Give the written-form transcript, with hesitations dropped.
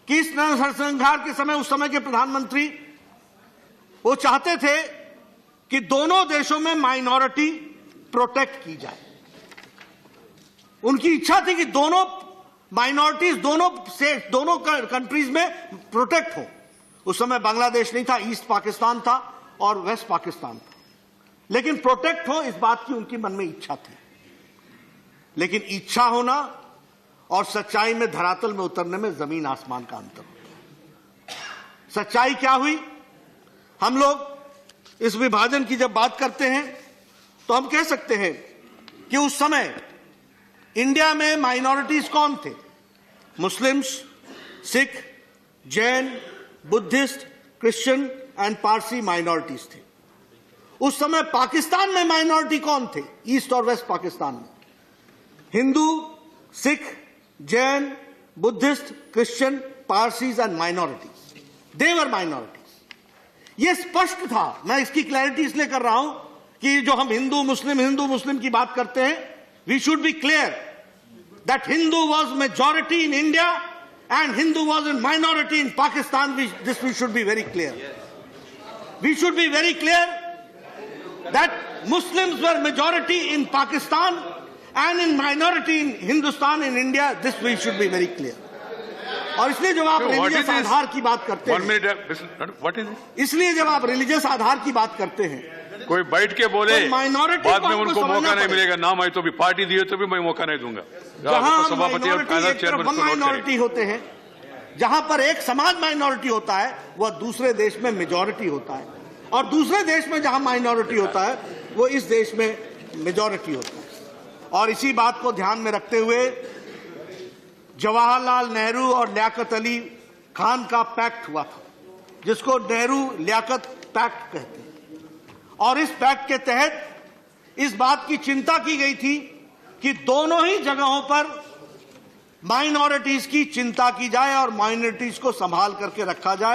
कि इस नरसंहार के समय उस समय के प्रधानमंत्री वो चाहते थे कि दोनों देशों में माइनॉरिटी प्रोटेक्ट की जाए। उनकी इच्छा थी कि दोनों माइनॉरिटीज दोनों कंट्रीज में प्रोटेक्ट हो। उस समय बांग्लादेश नहीं था, ईस्ट पाकिस्तान था और वेस्ट पाकिस्तान था, लेकिन प्रोटेक्ट हो इस बात की उनके मन में इच्छा थी। लेकिन इच्छा होना और सच्चाई में धरातल में उतरने में जमीन आसमान का अंतर होता है। सच्चाई क्या हुई? हम लोग इस विभाजन की जब बात करते हैं तो हम कह सकते हैं कि उस समय इंडिया में माइनॉरिटीज कौन थे? Muslims, Sikh, Jain, Buddhist, Christian and Parsi minorities थे। उस समय पाकिस्तान में माइनॉरिटी कौन थे? ईस्ट और वेस्ट पाकिस्तान में Hindu, Sikh, Jain, Buddhist, Christian, Parsis and minorities, they were minorities. यह स्पष्ट था। मैं इसकी क्लैरिटी इसलिए कर रहा हूं कि जो हम हिंदू मुस्लिम की बात करते हैं, we should be clear that Hindu was majority in India and Hindu was in minority in Pakistan. We should be very clear. We should be very clear that Muslims were majority in Pakistan and in minority in Hindustan, in India. This we should be very clear. और इसलिए जब आप religious आधार की बात करते हैं, इसलिए जब आप रिलीजियस आधार की बात करते हैं, कोई बैठ के बोले तो माइनॉरिटी बाद में उनको मौका नहीं मिलेगा। नाम आए तो भी, पार्टी दिए तो भी मैं मौका नहीं दूंगा। जहां माइनॉरिटी होते हैं, जहां पर एक समाज माइनॉरिटी होता है, वह दूसरे देश में मेजॉरिटी होता है, और दूसरे देश में जहां माइनॉरिटी होता है, वो इस देश में मेजॉरिटी होता है। और इसी बात को ध्यान में रखते हुए जवाहरलाल नेहरू और लियाकत अली खान का पैक्ट हुआ था, जिसको नेहरू लियाकत पैक्ट कहते हैं। और इस पैक्ट के तहत इस बात की चिंता की गई थी कि दोनों ही जगहों पर माइनॉरिटीज की चिंता की जाए और माइनॉरिटीज को संभाल करके रखा जाए।